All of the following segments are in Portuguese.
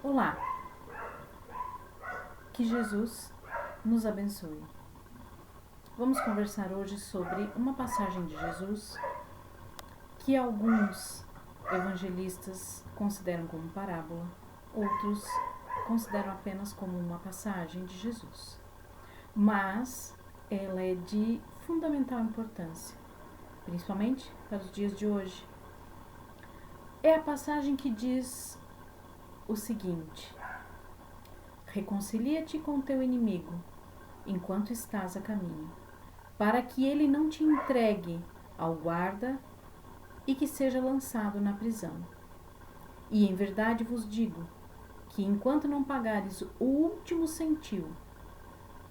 Olá, que Jesus nos abençoe. Vamos conversar hoje sobre uma passagem de Jesus que alguns evangelistas consideram como parábola, outros consideram apenas como uma passagem de Jesus. Mas ela é de fundamental importância, principalmente para os dias de hoje. É a passagem que diz o seguinte: reconcilia-te com teu inimigo, enquanto estás a caminho, para que ele não te entregue ao guarda e que seja lançado na prisão. E em verdade vos digo, que enquanto não pagares o último centil,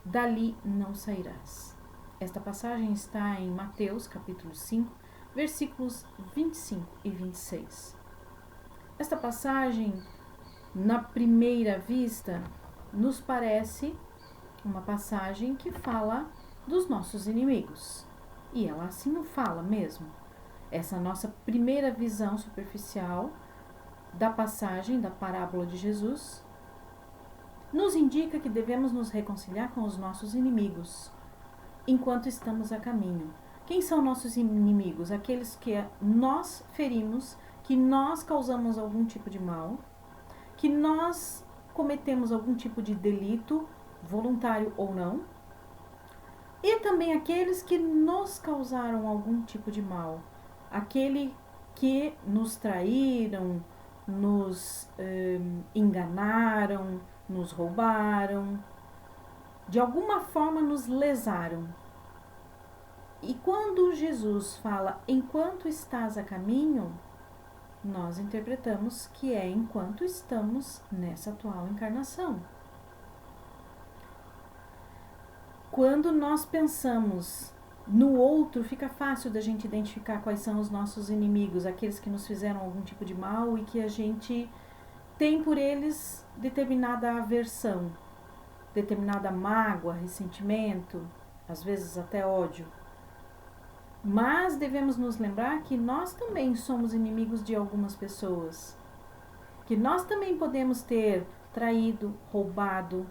dali não sairás. Esta passagem está em Mateus, capítulo 5, versículos 25 e 26. Esta passagem, na primeira vista, nos parece uma passagem que fala dos nossos inimigos. E ela assim o fala mesmo. Essa nossa primeira visão superficial da passagem, da parábola de Jesus, nos indica que devemos nos reconciliar com os nossos inimigos enquanto estamos a caminho. Quem são nossos inimigos? Aqueles que nós ferimos, que nós causamos algum tipo de mal, que nós cometemos algum tipo de delito, voluntário ou não, e também aqueles que nos causaram algum tipo de mal, aquele que nos traíram, nos enganaram, nos roubaram, de alguma forma nos lesaram. E quando Jesus fala enquanto estás a caminho, nós interpretamos que é enquanto estamos nessa atual encarnação. Quando nós pensamos no outro, fica fácil da gente identificar quais são os nossos inimigos, aqueles que nos fizeram algum tipo de mal e que a gente tem por eles determinada aversão, determinada mágoa, ressentimento, às vezes até ódio. Mas devemos nos lembrar que nós também somos inimigos de algumas pessoas, que nós também podemos ter traído, roubado,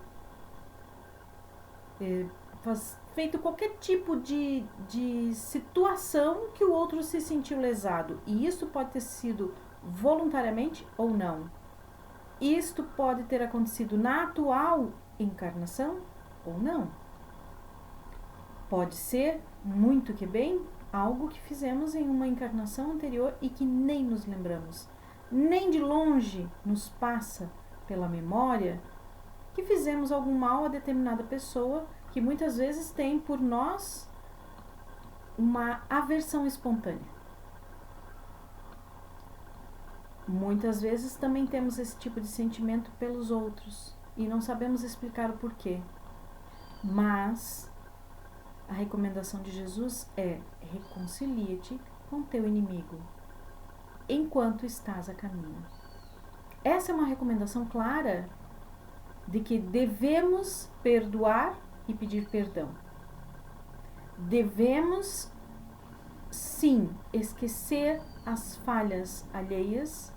feito qualquer tipo de situação que o outro se sentiu lesado. E isso pode ter sido voluntariamente ou não. Isto pode ter acontecido na atual encarnação ou não. Pode ser, muito que bem, algo que fizemos em uma encarnação anterior e que nem nos lembramos. Nem de longe nos passa pela memória que fizemos algum mal a determinada pessoa que muitas vezes tem por nós uma aversão espontânea. Muitas vezes também temos esse tipo de sentimento pelos outros e não sabemos explicar o porquê. Mas a recomendação de Jesus é: reconcilia-te com teu inimigo enquanto estás a caminho. Essa é uma recomendação clara de que devemos perdoar e pedir perdão. Devemos, sim, esquecer as falhas alheias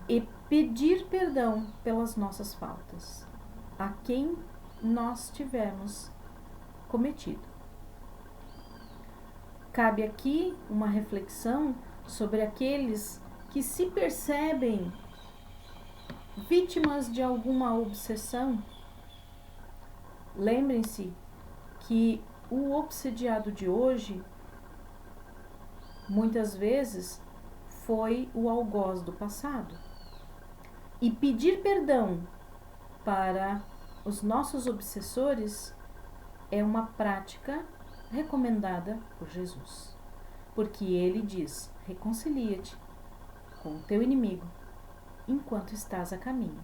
e pedir perdão pelas nossas faltas a quem nós tivermos cometido. Cabe aqui uma reflexão sobre aqueles que se percebem vítimas de alguma obsessão. Lembrem-se que o obsediado de hoje muitas vezes foi o algoz do passado. E pedir perdão para os nossos obsessores é uma prática recomendada por Jesus. Porque ele diz: reconcilia-te com o teu inimigo enquanto estás a caminho.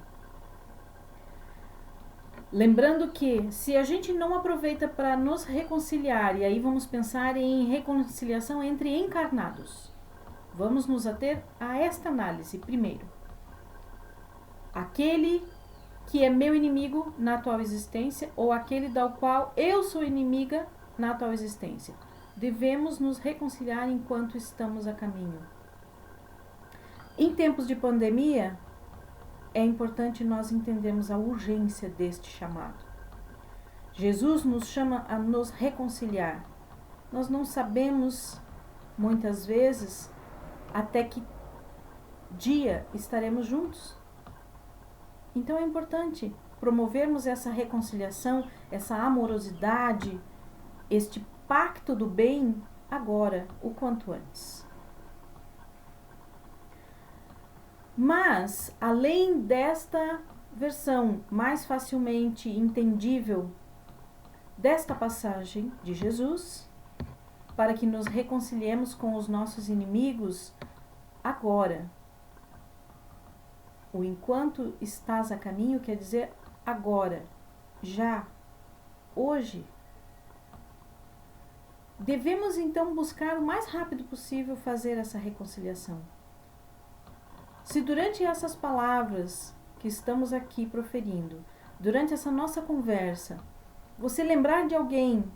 Lembrando que se a gente não aproveita para nos reconciliar, e aí vamos pensar em reconciliação entre encarnados, vamos nos ater a esta análise primeiro. Aquele que é meu inimigo na atual existência ou aquele do qual eu sou inimiga na atual existência. Devemos nos reconciliar enquanto estamos a caminho. Em tempos de pandemia, é importante nós entendermos a urgência deste chamado. Jesus nos chama a nos reconciliar. Nós não sabemos, muitas vezes, até que dia estaremos juntos. Então é importante promovermos essa reconciliação, essa amorosidade, este pacto do bem agora, o quanto antes. Mas, além desta versão mais facilmente entendível desta passagem de Jesus, para que nos reconciliemos com os nossos inimigos agora. O enquanto estás a caminho quer dizer agora, já, hoje. Devemos então buscar o mais rápido possível fazer essa reconciliação. Se durante essas palavras que estamos aqui proferindo, durante essa nossa conversa, você lembrar de alguém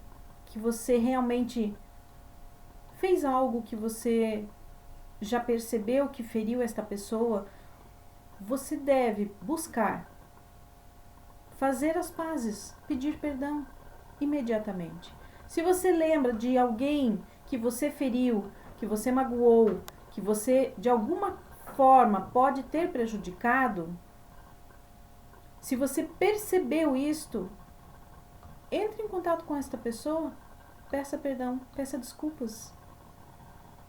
que você realmente fez algo que você já percebeu que feriu esta pessoa, você deve buscar fazer as pazes, pedir perdão imediatamente. Se você lembra de alguém que você feriu, que você magoou, que você de alguma forma pode ter prejudicado, se você percebeu isto, entre em contato com esta pessoa, peça perdão, peça desculpas.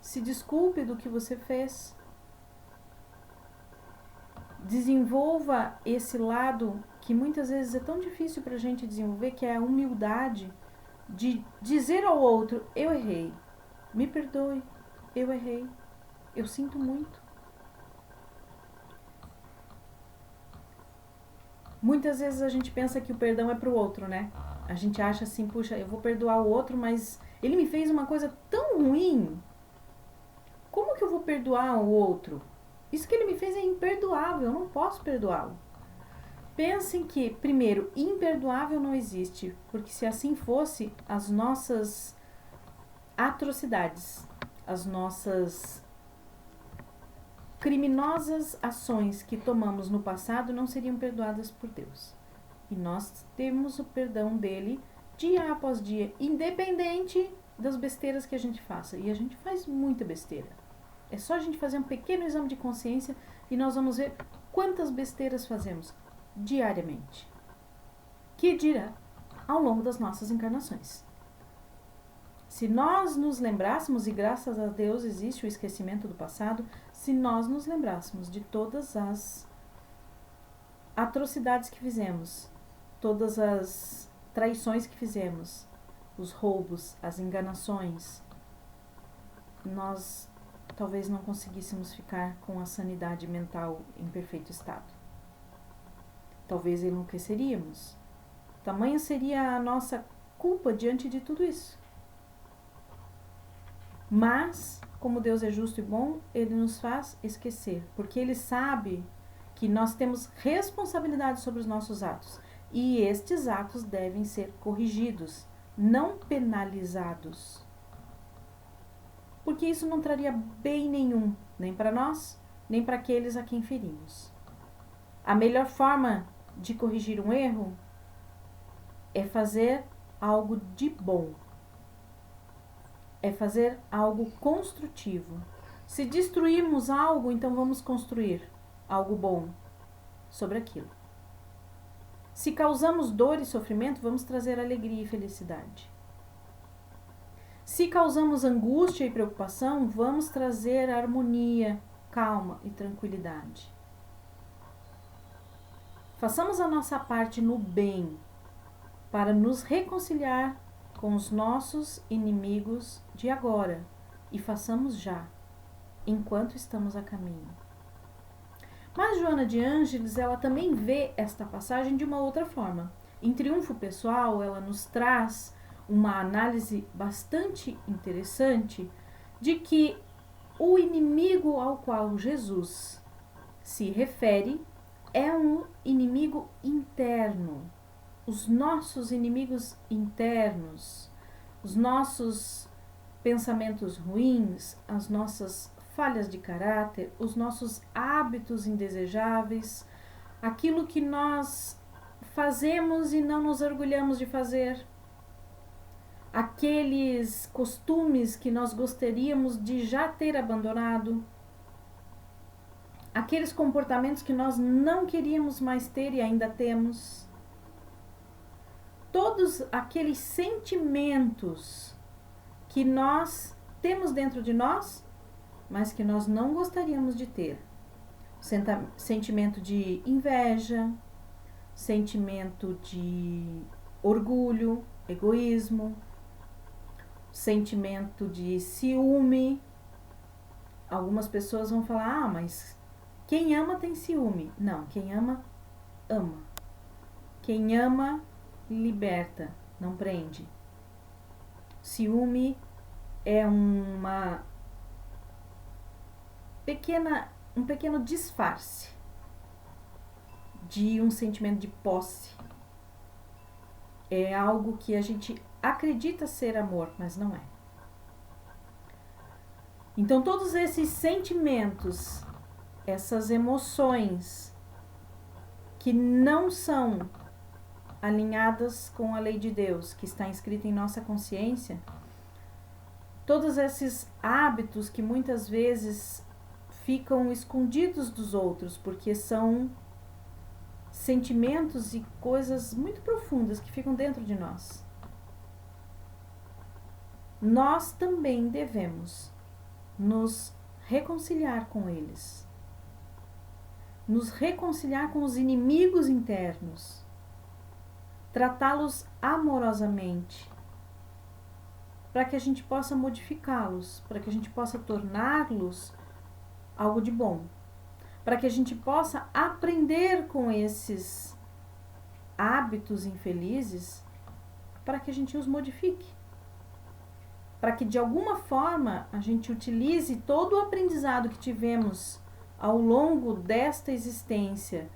Se desculpe do que você fez. Desenvolva esse lado que muitas vezes é tão difícil para a gente desenvolver, que é a humildade de dizer ao outro: eu errei, me perdoe, eu errei, eu sinto muito. Muitas vezes a gente pensa que o perdão é para o outro, né? A gente acha assim, puxa, eu vou perdoar o outro, mas ele me fez uma coisa tão ruim. Como que eu vou perdoar o outro? Isso que ele me fez é imperdoável, eu não posso perdoá-lo. Pensem que, primeiro, imperdoável não existe, porque se assim fosse, as nossas atrocidades, as nossas criminosas ações que tomamos no passado não seriam perdoadas por Deus. E nós temos o perdão dele dia após dia, independente das besteiras que a gente faça. E a gente faz muita besteira. É só a gente fazer um pequeno exame de consciência e nós vamos ver quantas besteiras fazemos diariamente. Que dirá ao longo das nossas encarnações. Se nós nos lembrássemos, e graças a Deus existe o esquecimento do passado, se nós nos lembrássemos de todas as atrocidades que fizemos, todas as traições que fizemos, os roubos, as enganações, nós talvez não conseguíssemos ficar com a sanidade mental em perfeito estado. Talvez enlouqueceríamos. Tamanha seria a nossa culpa diante de tudo isso. Mas, como Deus é justo e bom, Ele nos faz esquecer, porque Ele sabe que nós temos responsabilidade sobre os nossos atos. E estes atos devem ser corrigidos, não penalizados. Porque isso não traria bem nenhum, nem para nós, nem para aqueles a quem ferimos. A melhor forma de corrigir um erro é fazer algo de bom. É fazer algo construtivo. Se destruirmos algo, então vamos construir algo bom sobre aquilo. Se causamos dor e sofrimento, vamos trazer alegria e felicidade. Se causamos angústia e preocupação, vamos trazer harmonia, calma e tranquilidade. Façamos a nossa parte no bem para nos reconciliar com os nossos inimigos de agora e façamos já, enquanto estamos a caminho. Mas Joana de Ângeles, ela também vê esta passagem de uma outra forma. Em Triunfo Pessoal, ela nos traz uma análise bastante interessante de que o inimigo ao qual Jesus se refere é um inimigo interno. Os nossos inimigos internos, os nossos pensamentos ruins, as nossas falhas de caráter, os nossos hábitos indesejáveis, aquilo que nós fazemos e não nos orgulhamos de fazer, aqueles costumes que nós gostaríamos de já ter abandonado, aqueles comportamentos que nós não queríamos mais ter e ainda temos, todos aqueles sentimentos que nós temos dentro de nós, mas que nós não gostaríamos de ter. Sentimento de inveja, sentimento de orgulho, egoísmo, sentimento de ciúme. Algumas pessoas vão falar, mas quem ama tem ciúme. Não, quem ama, ama. Quem ama, liberta, não prende. Ciúme é um pequeno disfarce de um sentimento de posse. É algo que a gente acredita ser amor, mas não é. Então, todos esses sentimentos, essas emoções que não são alinhadas com a lei de Deus, que está inscrita em nossa consciência, todos esses hábitos que muitas vezes ficam escondidos dos outros, porque são sentimentos e coisas muito profundas que ficam dentro de nós. Nós também devemos nos reconciliar com eles, nos reconciliar com os inimigos internos, tratá-los amorosamente, para que a gente possa modificá-los, para que a gente possa torná-los algo de bom, para que a gente possa aprender com esses hábitos infelizes, para que a gente os modifique, para que de alguma forma a gente utilize todo o aprendizado que tivemos ao longo desta existência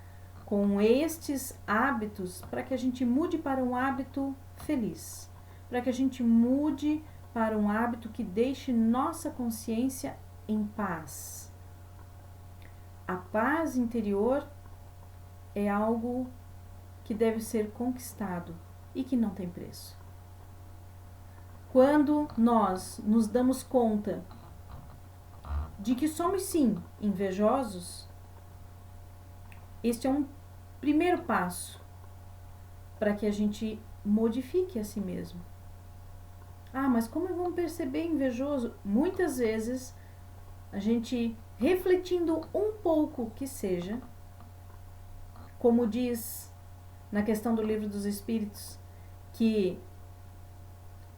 com estes hábitos, para que a gente mude para um hábito feliz, para que a gente mude para um hábito que deixe nossa consciência em paz. A paz interior é algo que deve ser conquistado e que não tem preço. Quando nós nos damos conta de que somos sim invejosos, este é um primeiro passo para que a gente modifique a si mesmo. Ah, mas como eu vou perceber invejoso? Muitas vezes a gente refletindo um pouco que seja, como diz na questão do Livro dos Espíritos, que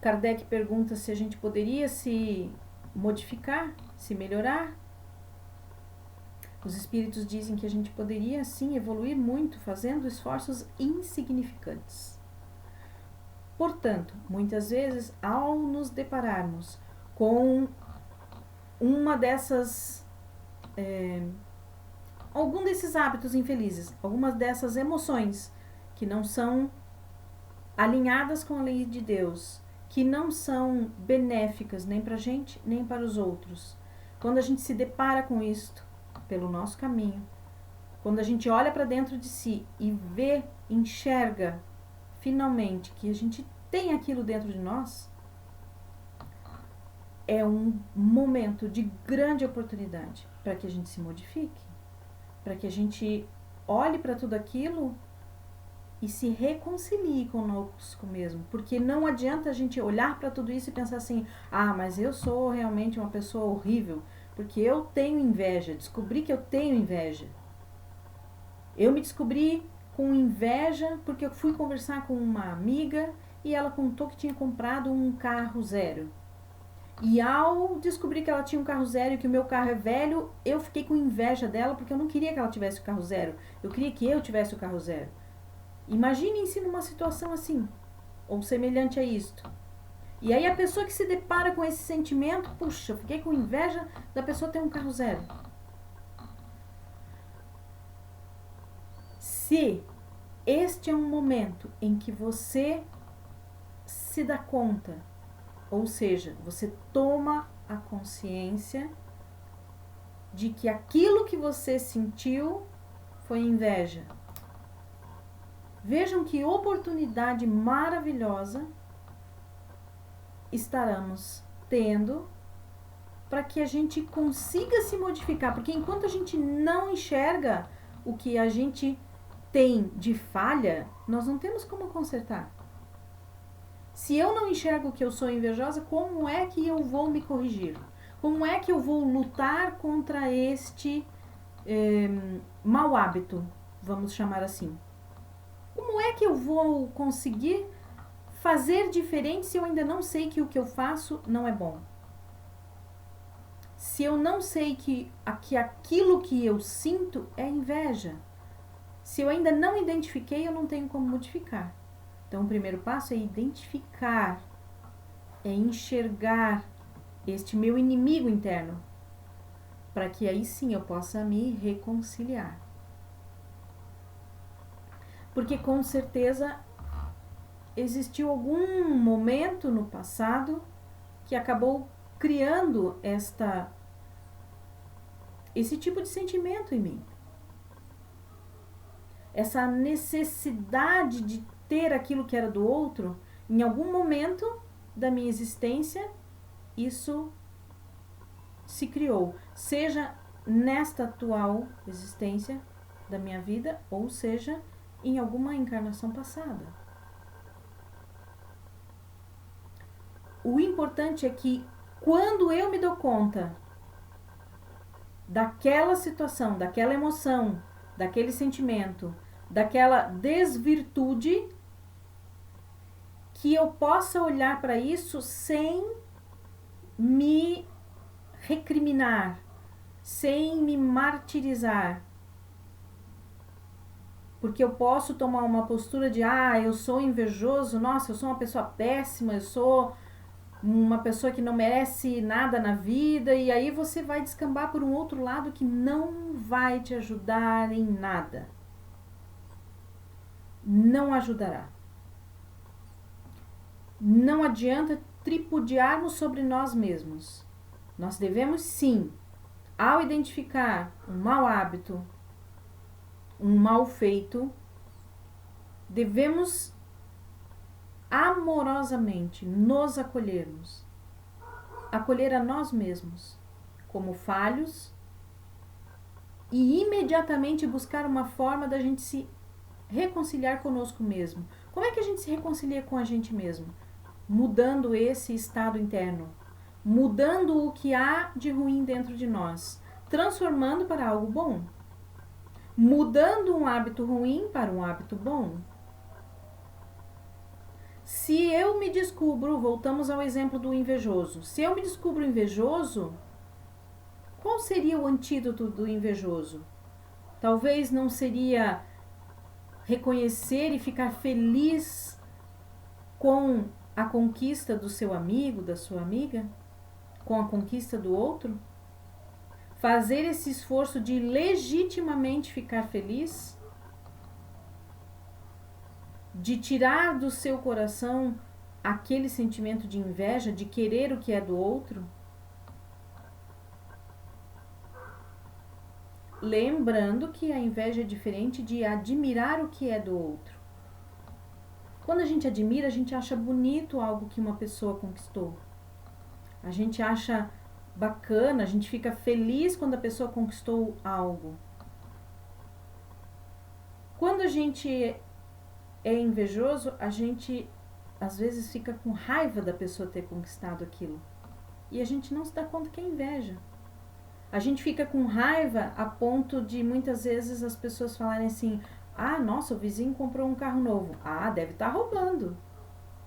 Kardec pergunta se a gente poderia se modificar, se melhorar. Os espíritos dizem que a gente poderia sim evoluir muito fazendo esforços insignificantes. Portanto, muitas vezes, ao nos depararmos com uma dessas algum desses hábitos infelizes, algumas dessas emoções que não são alinhadas com a lei de Deus, que não são benéficas nem para a gente, nem para os outros. Quando a gente se depara com isto pelo nosso caminho, quando a gente olha para dentro de si e vê, enxerga finalmente que a gente tem aquilo dentro de nós, é um momento de grande oportunidade para que a gente se modifique, para que a gente olhe para tudo aquilo e se reconcilie conosco mesmo, porque não adianta a gente olhar para tudo isso e pensar assim, ah, mas eu sou realmente uma pessoa horrível, porque eu tenho inveja, descobri que eu tenho inveja. Eu me descobri com inveja porque eu fui conversar com uma amiga e ela contou que tinha comprado um carro zero. E ao descobrir que ela tinha um carro zero e que o meu carro é velho, eu fiquei com inveja dela porque eu não queria que ela tivesse o carro zero. Eu queria que eu tivesse o carro zero. Imaginem-se numa situação assim, ou semelhante a isto. E aí a pessoa que se depara com esse sentimento, puxa, eu fiquei com inveja da pessoa ter um carro zero. Se este é um momento em que você se dá conta, ou seja, você toma a consciência de que aquilo que você sentiu foi inveja. Vejam que oportunidade maravilhosa estaremos tendo para que a gente consiga se modificar, porque enquanto a gente não enxerga o que a gente tem de falha, nós não temos como consertar. Se eu não enxergo que eu sou invejosa, como é que eu vou me corrigir? Como é que eu vou lutar contra este mau hábito, vamos chamar assim? Como é que eu vou conseguir fazer diferente se eu ainda não sei que o que eu faço não é bom? Se eu não sei que aquilo que eu sinto é inveja, se eu ainda não identifiquei, eu não tenho como modificar. Então, o primeiro passo é identificar, é enxergar este meu inimigo interno, para que aí sim eu possa me reconciliar. Porque com certeza existiu algum momento no passado que acabou criando esse tipo de sentimento em mim. Essa necessidade de ter aquilo que era do outro, em algum momento da minha existência, isso se criou. Seja nesta atual existência da minha vida, ou seja, em alguma encarnação passada. O importante é que quando eu me dou conta daquela situação, daquela emoção, daquele sentimento, daquela desvirtude, que eu possa olhar para isso sem me recriminar, sem me martirizar. Porque eu posso tomar uma postura de, eu sou invejoso, nossa, eu sou uma pessoa péssima, eu sou uma pessoa que não merece nada na vida, e aí você vai descambar por um outro lado que não vai te ajudar em nada. Não ajudará. Não adianta tripudiarmos sobre nós mesmos. Nós devemos sim, ao identificar um mau hábito, um mal feito, devemos amorosamente nos acolhermos, acolher a nós mesmos como falhos e imediatamente buscar uma forma da gente se reconciliar conosco mesmo. Como é que a gente se reconcilia com a gente mesmo? Mudando esse estado interno, mudando o que há de ruim dentro de nós, transformando para algo bom, mudando um hábito ruim para um hábito bom. Se eu me descubro, voltamos ao exemplo do invejoso, se eu me descubro invejoso, qual seria o antídoto do invejoso? Talvez não seria reconhecer e ficar feliz com a conquista do seu amigo, da sua amiga, com a conquista do outro? Fazer esse esforço de legitimamente ficar feliz? De tirar do seu coração aquele sentimento de inveja, de querer o que é do outro? Lembrando que a inveja é diferente de admirar o que é do outro. Quando a gente admira, a gente acha bonito algo que uma pessoa conquistou. A gente acha bacana, a gente fica feliz quando a pessoa conquistou algo. Quando a gente é invejoso, a gente às vezes fica com raiva da pessoa ter conquistado aquilo. E a gente não se dá conta que é inveja. A gente fica com raiva a ponto de muitas vezes as pessoas falarem assim: nossa, o vizinho comprou um carro novo. Deve estar roubando.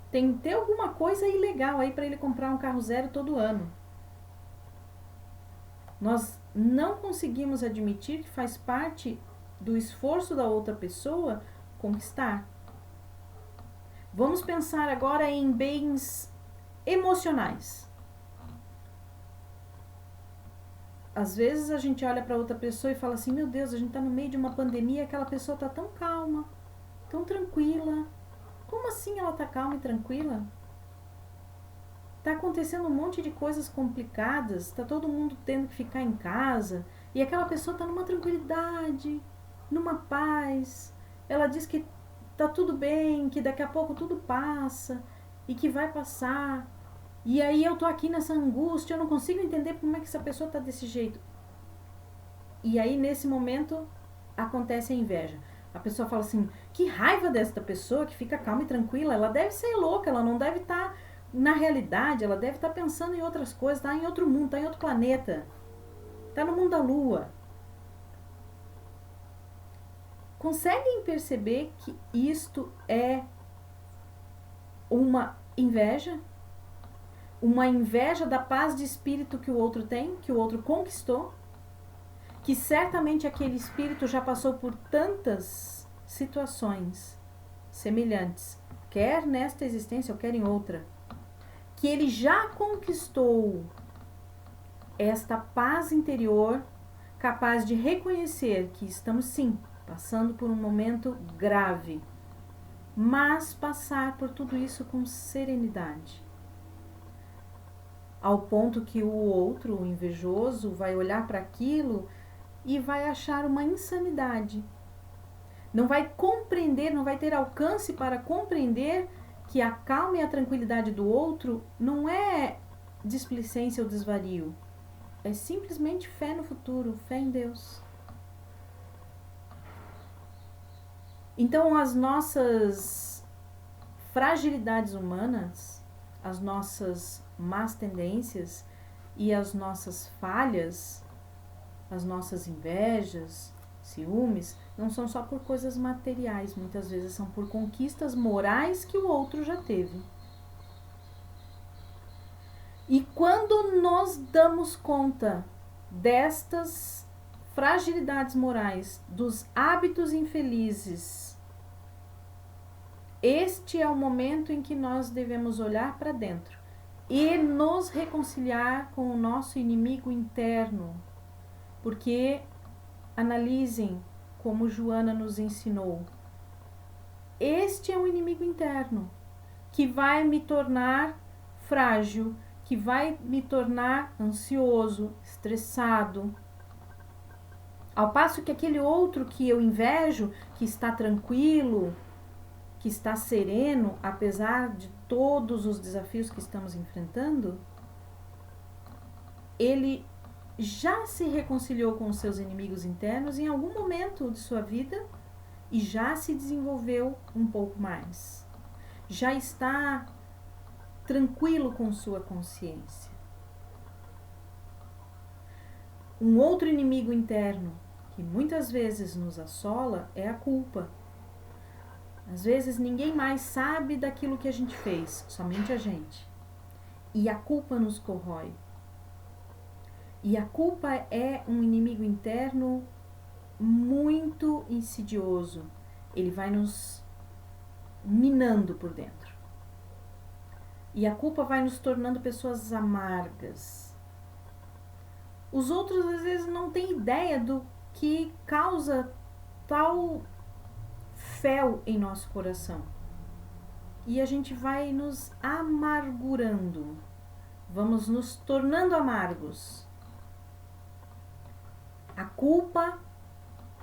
Tem que ter alguma coisa ilegal aí para ele comprar um carro zero todo ano. Nós não conseguimos admitir que faz parte do esforço da outra pessoa conquistar. Vamos pensar agora em bens emocionais. Às vezes a gente olha para outra pessoa e fala assim: meu Deus, a gente está no meio de uma pandemia e aquela pessoa está tão calma, tão tranquila. Como assim ela está calma e tranquila? Está acontecendo um monte de coisas complicadas, está todo mundo tendo que ficar em casa e aquela pessoa está numa tranquilidade. numa paz. Ela diz que tá tudo bem, que daqui a pouco tudo passa e que vai passar. E aí eu tô aqui nessa angústia, eu não consigo entender como é que essa pessoa tá desse jeito. E aí nesse momento acontece a inveja. A pessoa fala assim, que raiva desta pessoa que fica calma e tranquila, ela deve ser louca, ela não deve estar na realidade, ela deve estar pensando em outras coisas, está em outro mundo, está em outro planeta, está no mundo da lua. Conseguem perceber que isto é uma inveja? Uma inveja da paz de espírito que o outro tem, que o outro conquistou? Que certamente aquele espírito já passou por tantas situações semelhantes, quer nesta existência ou quer em outra, que ele já conquistou esta paz interior, capaz de reconhecer que estamos sim passando por um momento grave, mas passar por tudo isso com serenidade. Ao ponto que o outro, o invejoso, vai olhar para aquilo e vai achar uma insanidade. Não vai compreender, não vai ter alcance para compreender que a calma e a tranquilidade do outro não é displicência ou desvario. É simplesmente fé no futuro, fé em Deus. Então, as nossas fragilidades humanas, as nossas más tendências e as nossas falhas, as nossas invejas, ciúmes, não são só por coisas materiais, muitas vezes são por conquistas morais que o outro já teve. E quando nos damos conta destas fragilidades morais, dos hábitos infelizes, este é o momento em que nós devemos olhar para dentro e nos reconciliar com o nosso inimigo interno. Porque, analisem como Joana nos ensinou, este é um inimigo interno que vai me tornar frágil, que vai me tornar ansioso, estressado. Ao passo que aquele outro que eu invejo, que está tranquilo, que está sereno, apesar de todos os desafios que estamos enfrentando, ele já se reconciliou com os seus inimigos internos em algum momento de sua vida e já se desenvolveu um pouco mais. Já está tranquilo com sua consciência. Um outro inimigo interno que muitas vezes nos assola é a culpa. Às vezes ninguém mais sabe daquilo que a gente fez, somente a gente. E a culpa nos corrói. E a culpa é um inimigo interno muito insidioso. Ele vai nos minando por dentro. E a culpa vai nos tornando pessoas amargas. Os outros às vezes não têm ideia do que causa tal fel em nosso coração. E a gente vai nos amargurando. Vamos nos tornando amargos. A culpa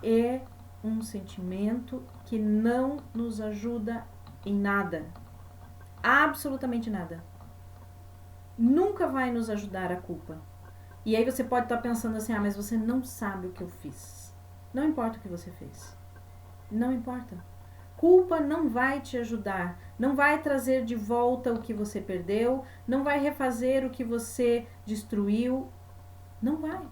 é um sentimento que não nos ajuda em nada. Absolutamente nada. Nunca vai nos ajudar a culpa. E aí você pode estar pensando assim, mas você não sabe o que eu fiz. Não importa o que você fez. Não importa. Culpa não vai te ajudar. Não vai trazer de volta o que você perdeu. Não vai refazer o que você destruiu. Não vai.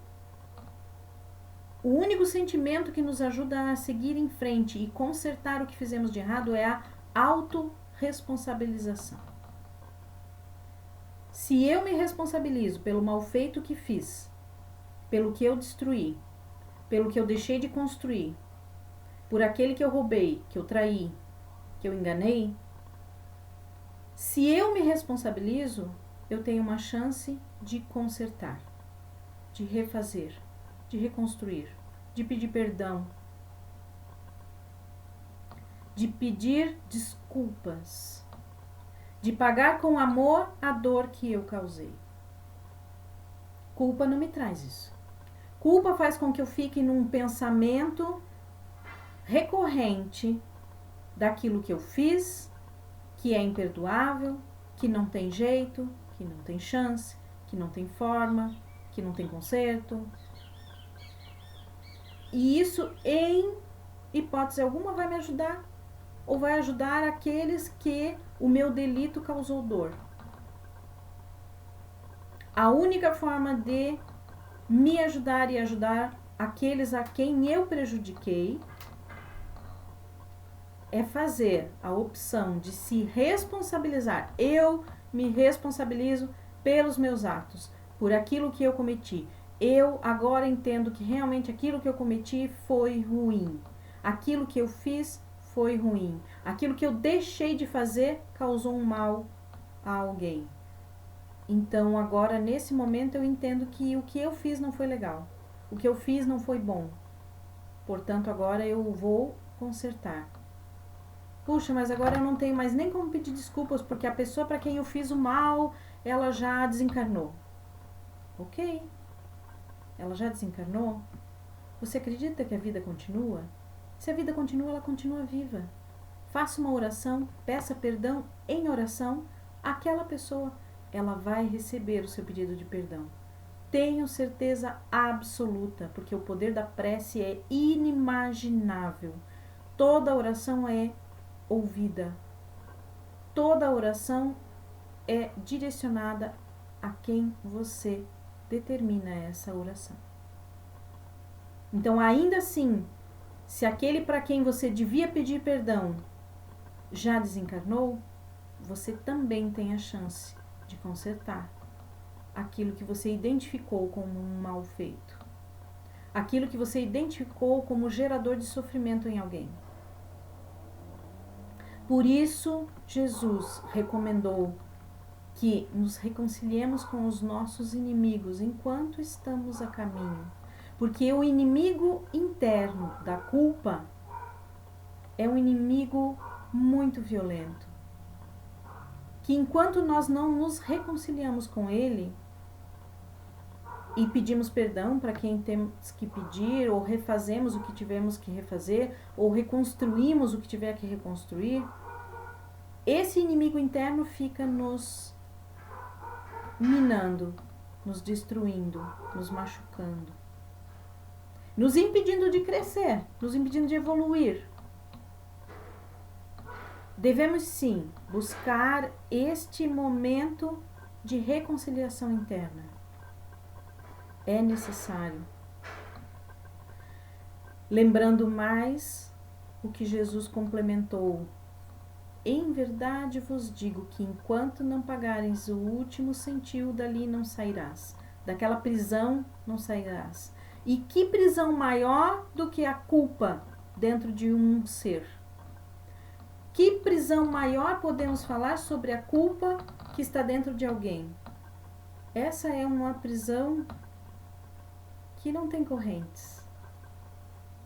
O único sentimento que nos ajuda a seguir em frente e consertar o que fizemos de errado é a autorresponsabilização. Se eu me responsabilizo pelo mal feito que fiz, pelo que eu destruí, pelo que eu deixei de construir, por aquele que eu roubei, que eu traí, que eu enganei, se eu me responsabilizo, eu tenho uma chance de consertar, de refazer, de reconstruir, de pedir perdão, de pedir desculpas, de pagar com amor a dor que eu causei. Culpa não me traz isso. Culpa faz com que eu fique num pensamento recorrente daquilo que eu fiz, que é imperdoável, que não tem jeito, que não tem chance, que não tem forma, que não tem conserto. E isso, em hipótese alguma, vai me ajudar ou vai ajudar aqueles que o meu delito causou dor. A única forma de me ajudar e ajudar aqueles a quem eu prejudiquei é fazer a opção de se responsabilizar. Eu me responsabilizo pelos meus atos, por aquilo que eu cometi. Eu agora entendo que realmente aquilo que eu cometi foi ruim. Aquilo que eu fiz foi ruim. Aquilo que eu deixei de fazer causou um mal a alguém. Então agora, nesse momento, eu entendo que o que eu fiz não foi legal. O que eu fiz não foi bom. Portanto, agora eu vou consertar. Puxa, mas agora eu não tenho mais nem como pedir desculpas, porque a pessoa para quem eu fiz o mal, ela já desencarnou. Ok. Ela já desencarnou? Você acredita que a vida continua? Se a vida continua, ela continua viva. Faça uma oração, peça perdão em oração àquela pessoa. Ela vai receber o seu pedido de perdão. Tenho certeza absoluta, porque o poder da prece é inimaginável. Toda oração é ouvida. Toda oração é direcionada a quem você determina essa oração. Então, ainda assim, se aquele para quem você devia pedir perdão já desencarnou, você também tem a chance de consertar aquilo que você identificou como um mal feito. Aquilo que você identificou como gerador de sofrimento em alguém. Por isso, Jesus recomendou que nos reconciliemos com os nossos inimigos enquanto estamos a caminho. Porque o inimigo interno da culpa é um inimigo muito violento. Que enquanto nós não nos reconciliamos com ele e pedimos perdão para quem temos que pedir, ou refazemos o que tivemos que refazer, ou reconstruímos o que tiver que reconstruir, esse inimigo interno fica nos minando, nos destruindo, nos machucando, nos impedindo de crescer, nos impedindo de evoluir. Devemos sim buscar este momento de reconciliação interna. É necessário. Lembrando mais o que Jesus complementou: em verdade vos digo que enquanto não pagares o último centil, dali não sairás. Daquela prisão não sairás. E que prisão maior do que a culpa dentro de um ser? Que prisão maior podemos falar sobre a culpa que está dentro de alguém? Essa é uma prisão que não tem correntes,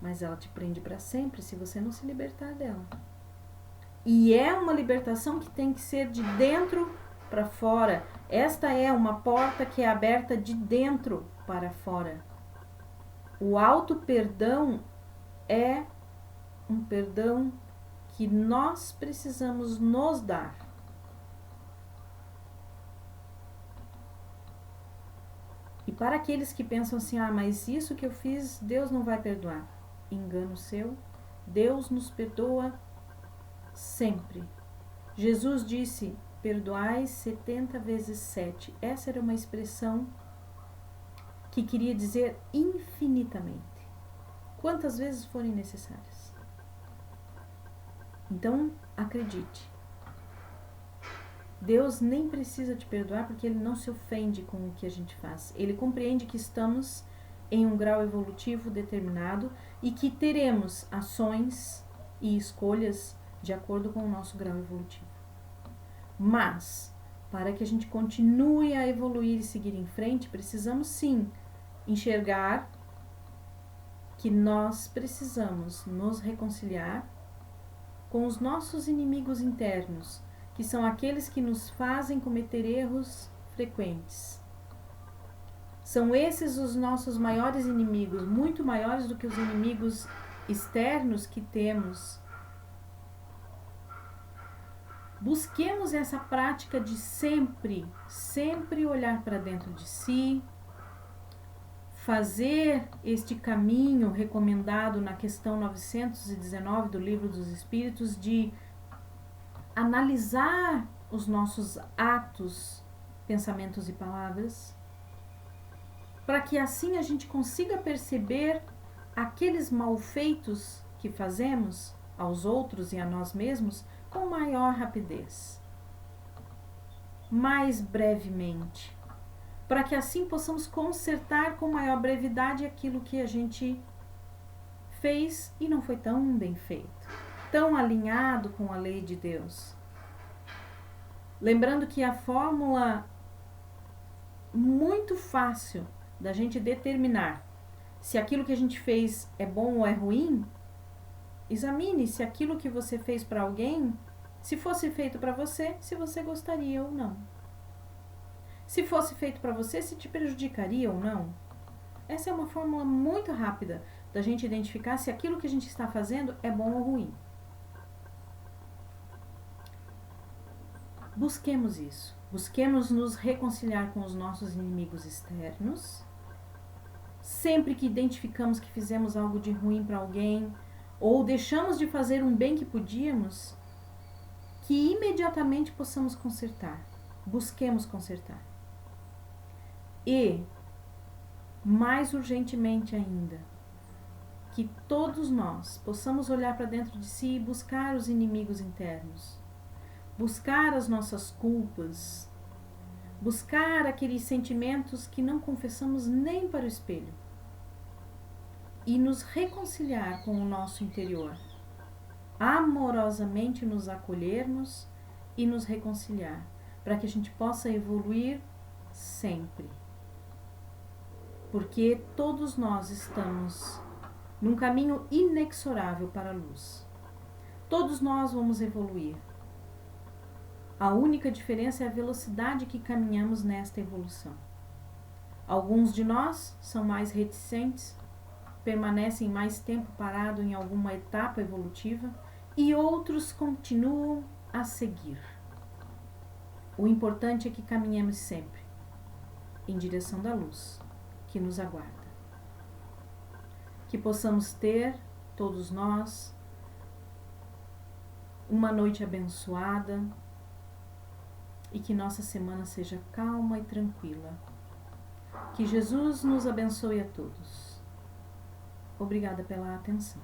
mas ela te prende para sempre se você não se libertar dela. E é uma libertação que tem que ser de dentro para fora. Esta é uma porta que é aberta de dentro para fora. O auto-perdão é um perdão que nós precisamos nos dar. E para aqueles que pensam assim, mas isso que eu fiz, Deus não vai perdoar. Engano seu. Deus nos perdoa sempre. Jesus disse, perdoai 70 vezes 7. Essa era uma expressão que queria dizer infinitamente. Quantas vezes forem necessárias. Então, acredite. Deus nem precisa te perdoar porque Ele não se ofende com o que a gente faz. Ele compreende que estamos em um grau evolutivo determinado e que teremos ações e escolhas de acordo com o nosso grau evolutivo. Mas, para que a gente continue a evoluir e seguir em frente, precisamos sim enxergar que nós precisamos nos reconciliar com os nossos inimigos internos, que são aqueles que nos fazem cometer erros frequentes. São esses os nossos maiores inimigos, muito maiores do que os inimigos externos que temos, busquemos essa prática de sempre olhar para dentro de si, fazer este caminho recomendado na questão 919 do Livro dos Espíritos, de analisar os nossos atos, pensamentos e palavras, para que assim a gente consiga perceber aqueles malfeitos que fazemos aos outros e a nós mesmos com maior rapidez, mais brevemente, para que assim possamos consertar com maior brevidade aquilo que a gente fez e não foi tão bem feito, tão alinhado com a lei de Deus. Lembrando que a fórmula muito fácil da gente determinar se aquilo que a gente fez é bom ou é ruim, examine se aquilo que você fez para alguém, se fosse feito para você, se você gostaria ou não. Se fosse feito para você, se te prejudicaria ou não. Essa é uma fórmula muito rápida da gente identificar se aquilo que a gente está fazendo é bom ou ruim. Busquemos isso. Busquemos nos reconciliar com os nossos inimigos externos. Sempre que identificamos que fizemos algo de ruim para alguém, ou deixamos de fazer um bem que podíamos, que imediatamente possamos consertar. Busquemos consertar. E, mais urgentemente ainda, que todos nós possamos olhar para dentro de si e buscar os inimigos internos, buscar as nossas culpas, buscar aqueles sentimentos que não confessamos nem para o espelho e nos reconciliar com o nosso interior, amorosamente nos acolhermos e nos reconciliar, para que a gente possa evoluir sempre. Porque todos nós estamos num caminho inexorável para a luz. Todos nós vamos evoluir. A única diferença é a velocidade que caminhamos nesta evolução. Alguns de nós são mais reticentes, permanecem mais tempo parado em alguma etapa evolutiva e outros continuam a seguir. O importante é que caminhemos sempre em direção da luz que nos aguarda. Que possamos ter, todos nós, uma noite abençoada e que nossa semana seja calma e tranquila. Que Jesus nos abençoe a todos. Obrigada pela atenção.